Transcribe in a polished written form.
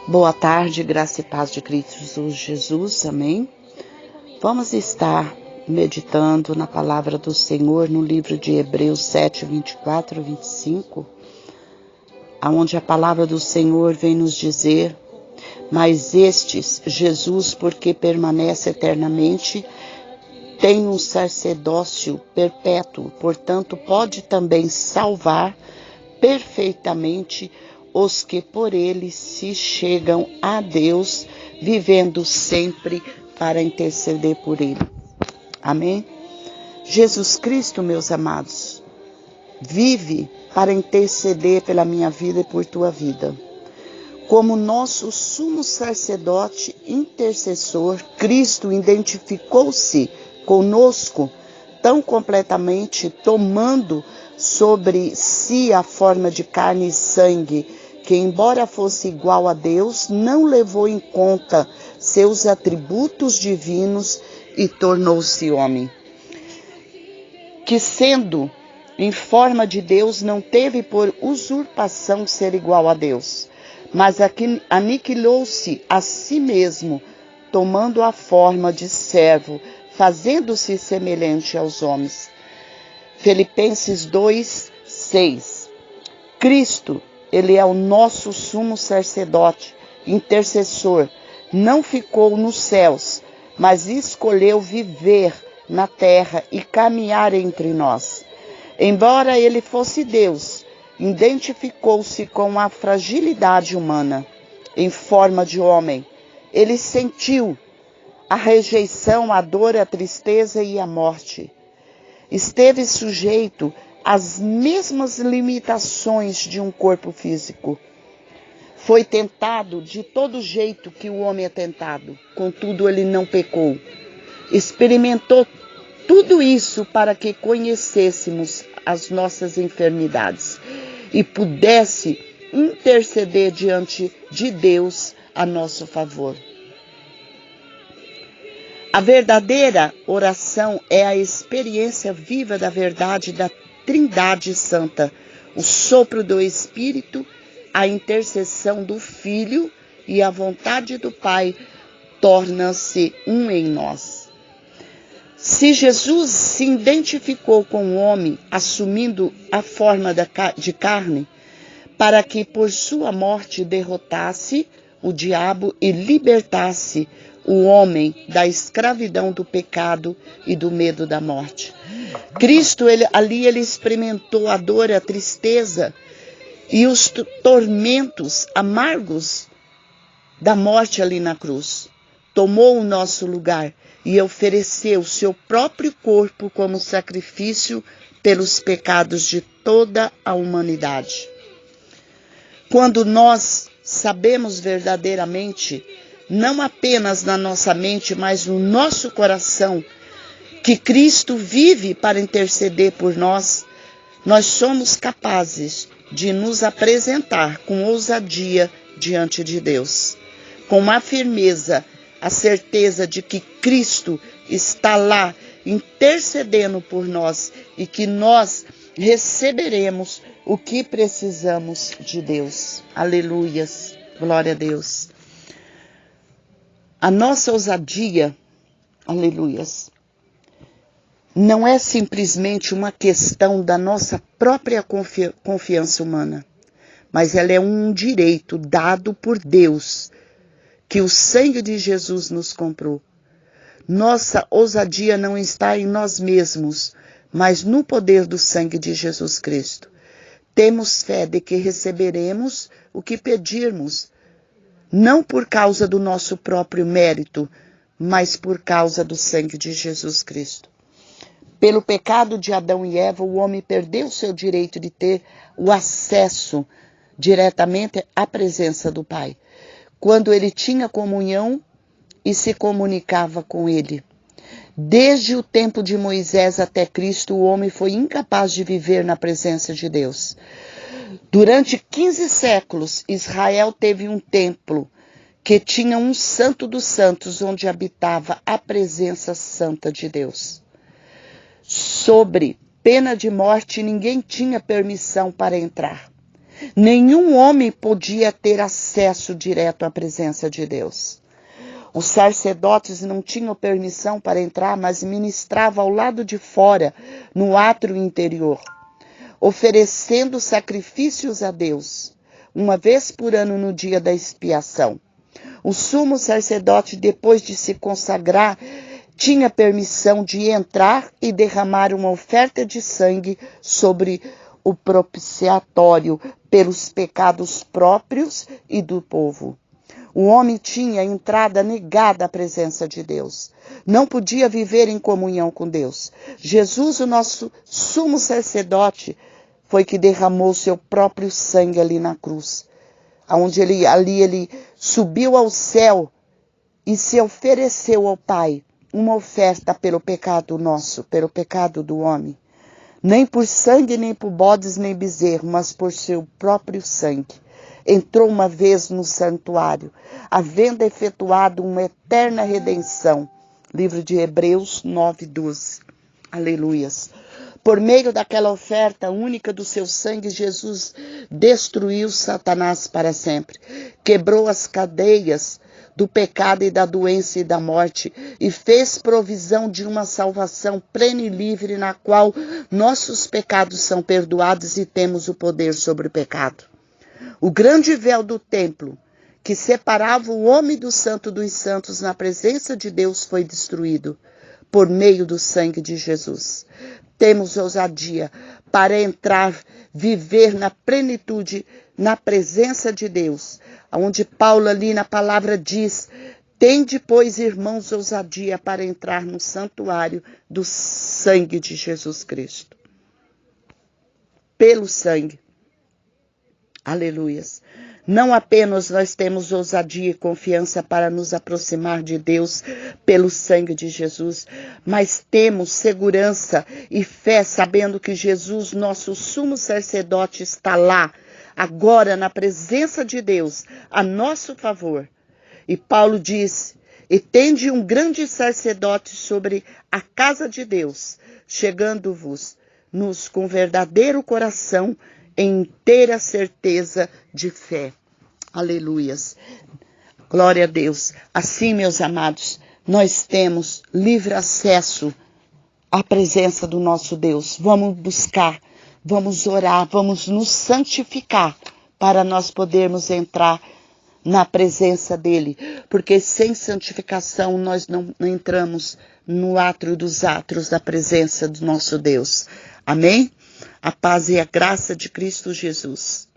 Boa tarde, graça e paz de Cristo Jesus, amém? Vamos estar meditando na palavra do Senhor no livro de Hebreus 7, 24 e 25, onde a palavra do Senhor vem nos dizer: mas estes, Jesus, porque permanece eternamente, tem um sacerdócio perpétuo, portanto pode também salvar perfeitamente os que por ele se chegam a Deus, vivendo sempre para interceder por ele. Amém? Jesus Cristo, meus amados, vive para interceder pela minha vida e por tua vida. Como nosso sumo sacerdote intercessor, Cristo identificou-se conosco tão completamente, tomando sobre si a forma de carne e sangue, que embora fosse igual a Deus, não levou em conta seus atributos divinos e tornou-se homem. Que sendo em forma de Deus, não teve por usurpação ser igual a Deus, mas aniquilou-se a si mesmo, tomando a forma de servo, fazendo-se semelhante aos homens. Filipenses 2, 6. Cristo, ele é o nosso sumo sacerdote, intercessor. Não ficou nos céus, mas escolheu viver na terra e caminhar entre nós. Embora ele fosse Deus, identificou-se com a fragilidade humana. Em forma de homem, ele sentiu a rejeição, a dor, a tristeza e a morte. Esteve sujeito às mesmas limitações de um corpo físico. Foi tentado de todo jeito que o homem é tentado, contudo ele não pecou. Experimentou tudo isso para que conhecêssemos as nossas enfermidades e pudesse interceder diante de Deus a nosso favor. A verdadeira oração é a experiência viva da verdade da Trindade Santa, o sopro do Espírito, a intercessão do Filho e a vontade do Pai tornam-se um em nós. Se Jesus se identificou com o homem, assumindo a forma de carne, para que por sua morte derrotasse o diabo e libertasse o homem da escravidão do pecado e do medo da morte. Cristo, ele experimentou a dor, a tristeza e os tormentos amargos da morte ali na cruz. Tomou o nosso lugar e ofereceu o seu próprio corpo como sacrifício pelos pecados de toda a humanidade. Quando nós sabemos verdadeiramente, não apenas na nossa mente, mas no nosso coração, que Cristo vive para interceder por nós, nós somos capazes de nos apresentar com ousadia diante de Deus, com a firmeza, a certeza de que Cristo está lá intercedendo por nós e que nós receberemos o que precisamos de Deus. Aleluias, glória a Deus. A nossa ousadia, aleluias, não é simplesmente uma questão da nossa própria confiança humana, mas ela é um direito dado por Deus, que o sangue de Jesus nos comprou. Nossa ousadia não está em nós mesmos, mas no poder do sangue de Jesus Cristo. Temos fé de que receberemos o que pedirmos, não por causa do nosso próprio mérito, mas por causa do sangue de Jesus Cristo. Pelo pecado de Adão e Eva, o homem perdeu seu direito de ter o acesso diretamente à presença do Pai, quando ele tinha comunhão e se comunicava com ele. Desde o tempo de Moisés até Cristo, o homem foi incapaz de viver na presença de Deus. Durante 15 séculos, Israel teve um templo que tinha um santo dos santos, onde habitava a presença santa de Deus. Sobre pena de morte, ninguém tinha permissão para entrar. Nenhum homem podia ter acesso direto à presença de Deus. Os sacerdotes não tinham permissão para entrar, mas ministravam ao lado de fora, no átrio interior, oferecendo sacrifícios a Deus, uma vez por ano no dia da expiação. O sumo sacerdote, depois de se consagrar, tinha permissão de entrar e derramar uma oferta de sangue sobre o propiciatório pelos pecados próprios e do povo. O homem tinha entrada negada à presença de Deus. Não podia viver em comunhão com Deus. Jesus, o nosso sumo sacerdote, foi que derramou seu próprio sangue ali na cruz. Onde ele subiu ao céu e se ofereceu ao Pai uma oferta pelo pecado nosso, pelo pecado do homem. Nem por sangue, nem por bodes, nem bezerro, mas por seu próprio sangue. Entrou uma vez no santuário, havendo efetuado uma eterna redenção. Livro de Hebreus 9:12. Aleluias. Por meio daquela oferta única do seu sangue, Jesus destruiu Satanás para sempre. Quebrou as cadeias do pecado e da doença e da morte, e fez provisão de uma salvação plena e livre, na qual nossos pecados são perdoados e temos o poder sobre o pecado. O grande véu do templo, que separava o homem do santo dos santos na presença de Deus, foi destruído por meio do sangue de Jesus. Temos ousadia para entrar, viver na plenitude, na presença de Deus, onde Paulo ali na palavra diz: tende, pois, irmãos, ousadia para entrar no santuário do sangue de Jesus Cristo. Pelo sangue. Aleluias. Não apenas nós temos ousadia e confiança para nos aproximar de Deus pelo sangue de Jesus, mas temos segurança e fé sabendo que Jesus, nosso sumo sacerdote, está lá, agora na presença de Deus, a nosso favor. E Paulo diz: e tende um grande sacerdote sobre a casa de Deus, chegando-vos-nos com verdadeiro coração, em inteira certeza de fé. Aleluias. Glória a Deus. Assim, meus amados, nós temos livre acesso à presença do nosso Deus. Vamos buscar, vamos orar, vamos nos santificar para nós podermos entrar na presença dele. Porque sem santificação nós não entramos no átrio dos átrios da presença do nosso Deus. Amém? A paz e a graça de Cristo Jesus.